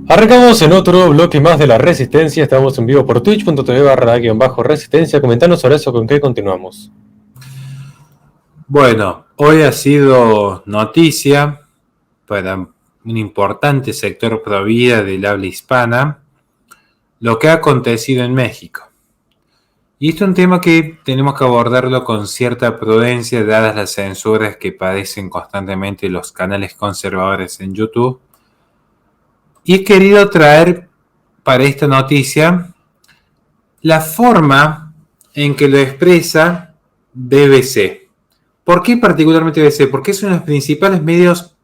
Arrancamos en otro bloque más de la Resistencia. Estamos en vivo por twitch.tv/resistencia. Comentanos sobre eso, con qué continuamos. Bueno, hoy ha sido noticia para un importante sector pro vida del habla hispana lo que ha acontecido en México. Y esto es un tema que tenemos que abordarlo con cierta prudencia, dadas las censuras que padecen constantemente los canales conservadores en YouTube. Y he querido traer para esta noticia la forma en que lo expresa BBC. ¿Por qué particularmente BBC? Porque es uno de los principales medios,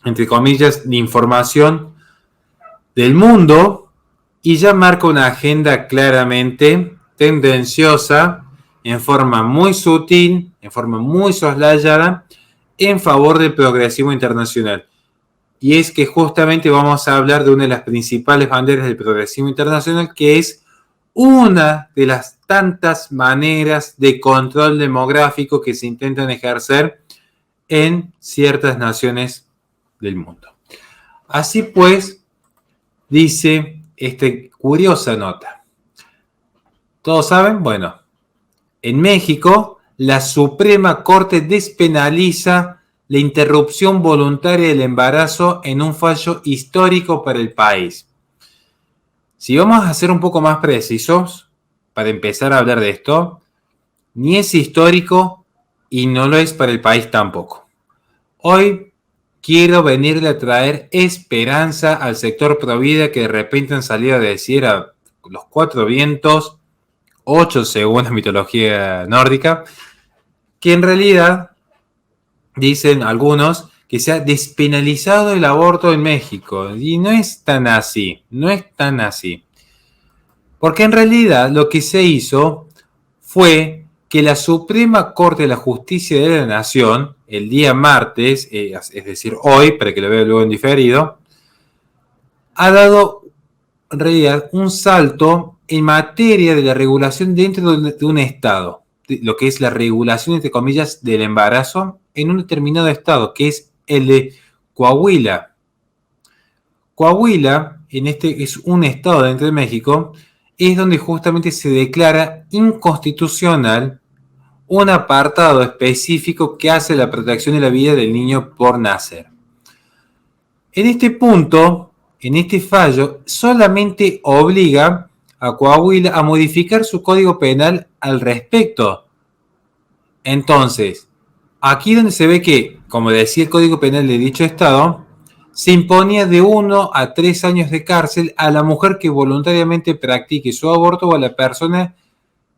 entre comillas, de información del mundo y ya marca una agenda claramente tendenciosa, en forma muy sutil, en forma muy soslayada, en favor del progresismo internacional. Y es que justamente vamos a hablar de una de las principales banderas del progresismo internacional, que es una de las tantas maneras de control demográfico que se intentan ejercer en ciertas naciones del mundo. Así pues, dice esta curiosa nota. ¿Todos saben? Bueno, en México, la Suprema Corte despenaliza la interrupción voluntaria del embarazo en un fallo histórico para el país. Si vamos a ser un poco más precisos, para empezar a hablar de esto, ni es histórico y no lo es para el país tampoco. Hoy quiero venirle a traer esperanza al sector provida que de repente han salido a decir a los cuatro vientos, 8 según la mitología nórdica, que en realidad dicen algunos que se ha despenalizado el aborto en México. Y no es tan así, no es tan así. Porque en realidad lo que se hizo fue que la Suprema Corte de la Justicia de la Nación, el día martes, es decir, hoy, para que lo vea luego en diferido, ha dado en realidad un salto en materia de la regulación dentro de un estado, lo que es la regulación, entre comillas, del embarazo en un determinado estado, que es el de Coahuila. Coahuila, en este es un estado dentro de México, es donde justamente se declara inconstitucional un apartado específico que hace la protección de la vida del niño por nacer. En este punto, en este fallo, solamente obliga a Coahuila a modificar su código penal al respecto. Entonces, aquí donde se ve que, como decía el código penal de dicho estado, se imponía de 1 a 3 años de cárcel a la mujer que voluntariamente practique su aborto o a la persona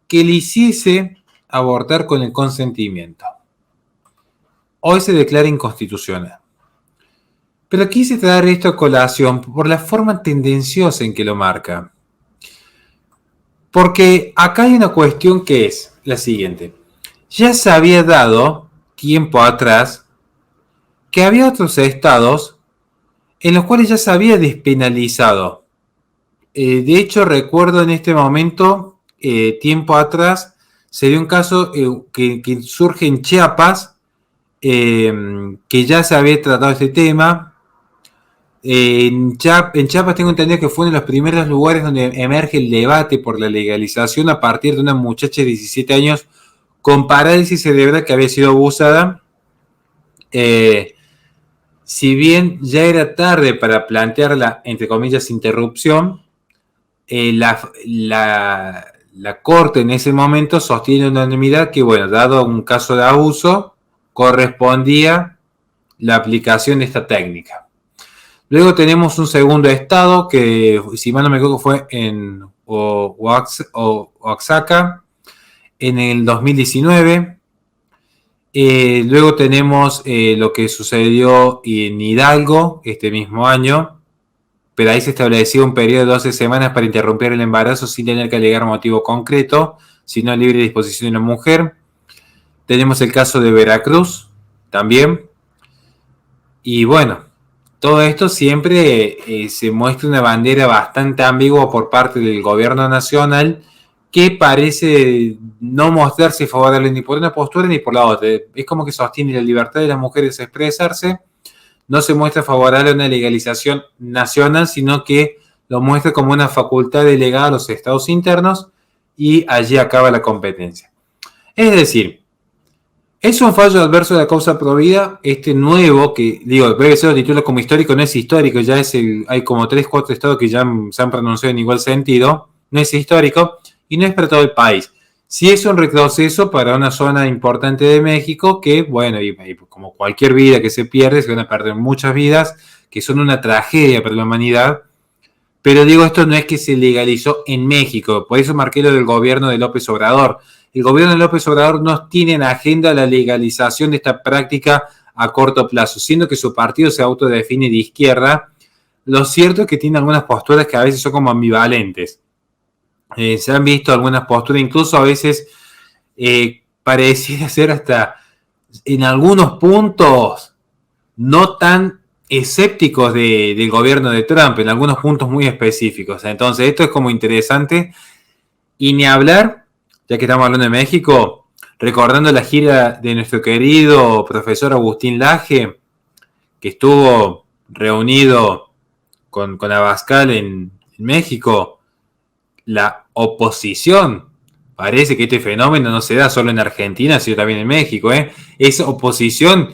que le hiciese abortar con el consentimiento. Hoy se declara inconstitucional. Pero quise traer esto a colación por la forma tendenciosa en que lo marca. Porque acá hay una cuestión que es la siguiente. Ya se había dado tiempo atrás que había otros estados en los cuales ya se había despenalizado. De hecho, recuerdo en este momento, tiempo atrás, se dio un caso que surge en Chiapas, que ya se había tratado este tema. En Chiapas tengo entendido que fue uno de los primeros lugares donde emerge el debate por la legalización a partir de una muchacha de 17 años con parálisis cerebral que había sido abusada. Si bien ya era tarde para plantear la, entre comillas, interrupción, la Corte en ese momento sostiene unanimidad que, bueno, dado un caso de abuso, correspondía la aplicación de esta técnica. Luego tenemos un segundo estado que, si mal no me equivoco, fue en Oaxaca en el 2019. Luego tenemos lo que sucedió en Hidalgo este mismo año, pero ahí se estableció un periodo de 12 semanas para interrumpir el embarazo sin tener que alegar motivo concreto, sino libre disposición de una mujer. Tenemos el caso de Veracruz también. Y bueno, todo esto siempre se muestra una bandera bastante ambigua por parte del gobierno nacional que parece no mostrarse favorable ni por una postura ni por la otra. Es como que sostiene la libertad de las mujeres a expresarse, no se muestra favorable a una legalización nacional, sino que lo muestra como una facultad delegada a los estados internos y allí acaba la competencia. Es decir, es un fallo adverso de la causa provida, este nuevo, que digo, BBC lo titula como histórico, no es histórico, ya es hay como 3-4 estados que ya se han pronunciado en igual sentido, no es histórico y no es para todo el país. Sí es un retroceso para una zona importante de México que, bueno, y como cualquier vida que se pierde, se van a perder muchas vidas, que son una tragedia para la humanidad. Pero digo, esto no es que se legalizó en México, por eso marqué lo del gobierno de López Obrador. El gobierno de López Obrador no tiene en agenda la legalización de esta práctica a corto plazo, siendo que su partido se autodefine de izquierda. Lo cierto es que tiene algunas posturas que a veces son como ambivalentes. Se han visto algunas posturas, incluso a veces pareciera ser hasta en algunos puntos no tan escépticos del gobierno de Trump, en algunos puntos muy específicos. Entonces, esto es como interesante. Y ni hablar, ya que estamos hablando de México, recordando la gira de nuestro querido profesor Agustín Laje, que estuvo reunido con Abascal en México, la oposición. Parece que este fenómeno no se da solo en Argentina, sino también en México. Esa oposición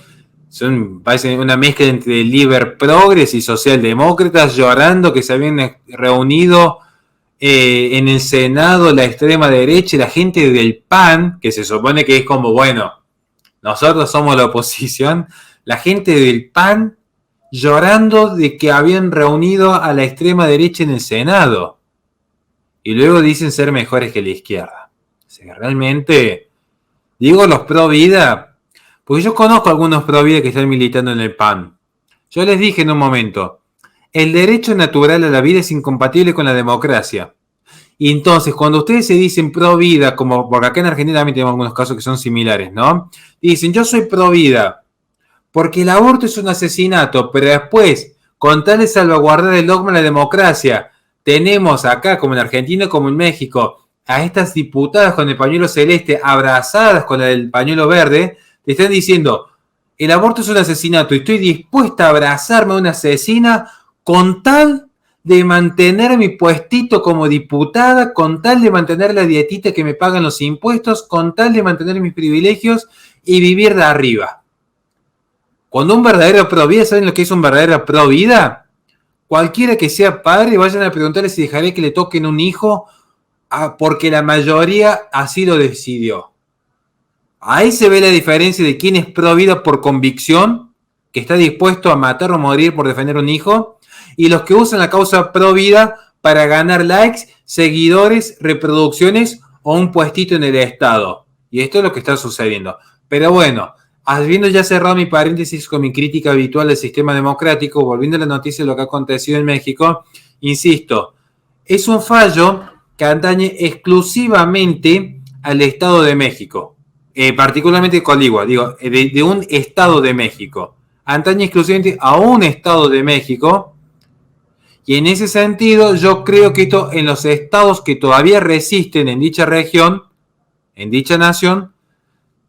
parece una mezcla entre Liber Progres y socialdemócratas llorando que se habían reunido en el Senado la extrema derecha y la gente del PAN, que se supone que es como, bueno, nosotros somos la oposición, la gente del PAN llorando de que habían reunido a la extrema derecha en el Senado. Y luego dicen ser mejores que la izquierda. O sea, realmente, digo los pro vida, porque yo conozco a algunos pro vida que están militando en el PAN. Yo les dije en un momento, el derecho natural a la vida es incompatible con la democracia. Y entonces, cuando ustedes se dicen pro vida, como porque acá en Argentina también tenemos algunos casos que son similares, ¿no? Dicen, yo soy pro vida, porque el aborto es un asesinato, pero después, con tal de salvaguardar el dogma de la democracia, tenemos acá, como en Argentina, como en México, a estas diputadas con el pañuelo celeste abrazadas con el pañuelo verde, te están diciendo, el aborto es un asesinato y estoy dispuesta a abrazarme a una asesina con tal de mantener mi puestito como diputada, con tal de mantener la dietita que me pagan los impuestos, con tal de mantener mis privilegios y vivir de arriba. Cuando un verdadero pro vida, ¿saben lo que es un verdadero pro vida? Cualquiera que sea padre, vayan a preguntarle si dejaré que le toquen un hijo porque la mayoría así lo decidió. Ahí se ve la diferencia de quién es pro vida por convicción, que está dispuesto a matar o morir por defender un hijo, y los que usan la causa pro vida para ganar likes, seguidores, reproducciones o un puestito en el Estado. Y esto es lo que está sucediendo. Pero bueno, habiendo ya cerrado mi paréntesis con mi crítica habitual del sistema democrático, volviendo a la noticia de lo que ha acontecido en México, insisto, es un fallo que atañe exclusivamente al Estado de México, particularmente Coligua, de un Estado de México. Atañe exclusivamente a un Estado de México, y en ese sentido yo creo que esto en los estados que todavía resisten en dicha región, en dicha nación,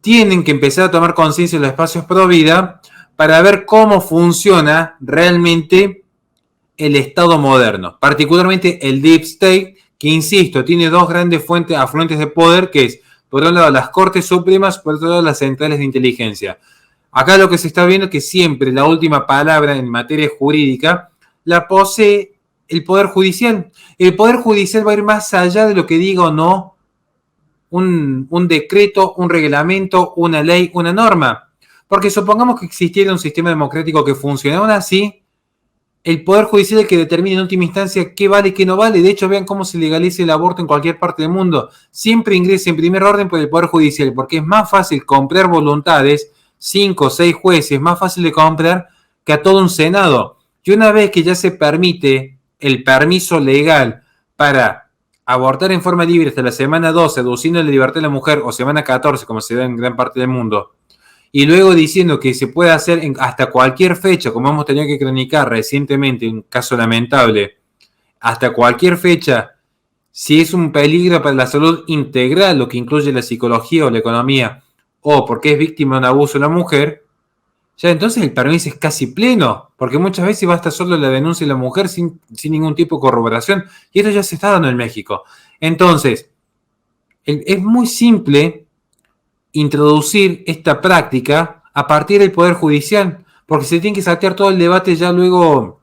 tienen que empezar a tomar conciencia de los espacios pro vida para ver cómo funciona realmente el Estado moderno, particularmente el Deep State, que insisto, tiene dos grandes afluentes de poder, que es, por un lado, las Cortes Supremas, por otro lado, las centrales de inteligencia. Acá lo que se está viendo es que siempre la última palabra en materia jurídica la posee el Poder Judicial. El Poder Judicial va a ir más allá de lo que diga o no un decreto, un reglamento, una ley, una norma. Porque supongamos que existiera un sistema democrático que funcionara así, el Poder Judicial es el que determina en última instancia qué vale y qué no vale. De hecho, vean cómo se legaliza el aborto en cualquier parte del mundo. Siempre ingresa en primer orden por el Poder Judicial, porque es más fácil comprar voluntades, 5 o 6 jueces, más fácil de comprar que a todo un Senado. Y una vez que ya se permite el permiso legal para abortar en forma libre hasta la semana 12, reduciendo la libertad de la mujer, o semana 14, como se da en gran parte del mundo, y luego diciendo que se puede hacer hasta cualquier fecha, como hemos tenido que cronicar recientemente, un caso lamentable, hasta cualquier fecha, si es un peligro para la salud integral, lo que incluye la psicología o la economía, o porque es víctima de un abuso de la mujer, ya entonces el permiso es casi pleno, porque muchas veces basta solo la denuncia de la mujer sin ningún tipo de corroboración, y esto ya se está dando en México. Entonces, es muy simple introducir esta práctica a partir del Poder Judicial, porque se tiene que saltear todo el debate ya luego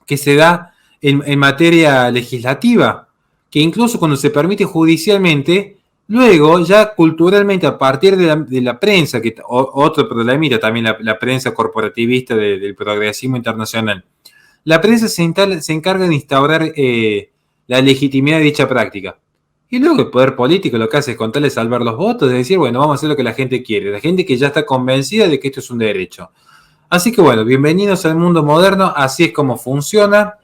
que se da en materia legislativa, que incluso cuando se permite judicialmente, luego ya culturalmente a partir de la prensa, que otro problemita también la prensa corporativista del progresismo internacional, la prensa se encarga de instaurar la legitimidad de dicha práctica. Y luego el poder político lo que hace es con tal de salvar los votos, de decir, bueno, vamos a hacer lo que la gente quiere, la gente que ya está convencida de que esto es un derecho. Así que bueno, bienvenidos al mundo moderno, así es como funciona.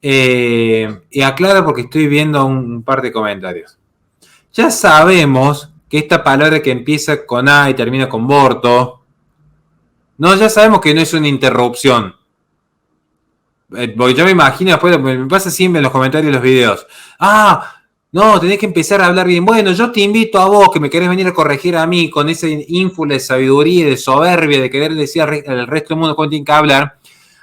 Y aclaro porque estoy viendo un par de comentarios. Ya sabemos que esta palabra que empieza con A y termina con borto, no, ya sabemos que no es una interrupción. Porque yo me imagino, después me pasa siempre en los comentarios de los videos. No, tenés que empezar a hablar bien. Bueno, yo te invito a vos que me querés venir a corregir a mí con esa ínfula de sabiduría y de soberbia de querer decir al resto del mundo cómo tienen que hablar.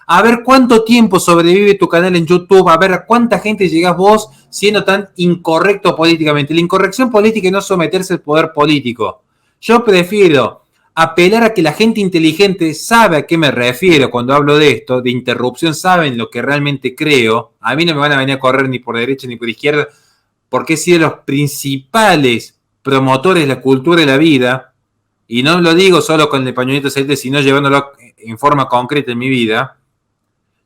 A ver cuánto tiempo sobrevive tu canal en YouTube, a ver a cuánta gente llegás vos siendo tan incorrecto políticamente. La incorrección política es no someterse al poder político. Yo prefiero apelar a que la gente inteligente sabe a qué me refiero cuando hablo de esto, de interrupción, saben lo que realmente creo. A mí no me van a venir a correr ni por derecha ni por izquierda, porque he sido los principales promotores de la cultura de la vida, y no lo digo solo con el pañuelito celeste, sino llevándolo en forma concreta en mi vida.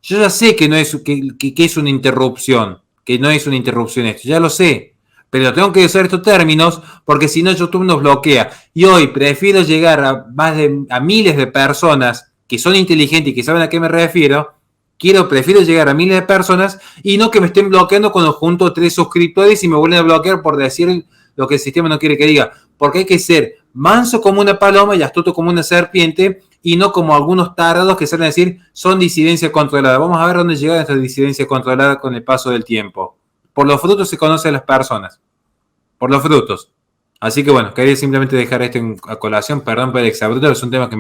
Yo ya sé que no es, que es una interrupción, que no es una interrupción esto, ya lo sé, pero tengo que usar estos términos porque si no YouTube nos bloquea. Y hoy prefiero llegar a miles de personas que son inteligentes y que saben a qué me refiero. Prefiero llegar a miles de personas y no que me estén bloqueando cuando junto 3 suscriptores y me vuelven a bloquear por decir lo que el sistema no quiere que diga. Porque hay que ser manso como una paloma y astuto como una serpiente y no como algunos tarados que salen a decir son disidencia controlada. Vamos a ver dónde llega esta disidencia controlada con el paso del tiempo. Por los frutos se conocen las personas. Por los frutos. Así que bueno, quería simplemente dejar esto a colación. Perdón por el exabrupto, pero es un tema que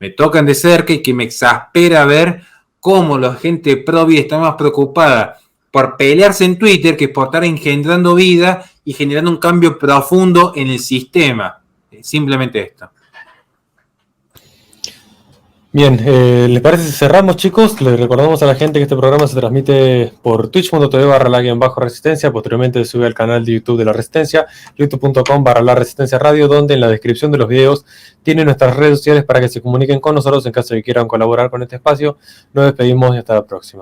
me tocan de cerca y que me exaspera ver cómo la gente pro vida está más preocupada por pelearse en Twitter que por estar engendrando vida y generando un cambio profundo en el sistema. Simplemente esto. Bien, ¿les parece si cerramos, chicos? Les recordamos a la gente que este programa se transmite por twitch.tv/la-resistencia, posteriormente se sube al canal de YouTube de La Resistencia, youtube.com/la-resistencia radio, donde en la descripción de los videos tienen nuestras redes sociales para que se comuniquen con nosotros en caso de que quieran colaborar con este espacio. Nos despedimos y hasta la próxima.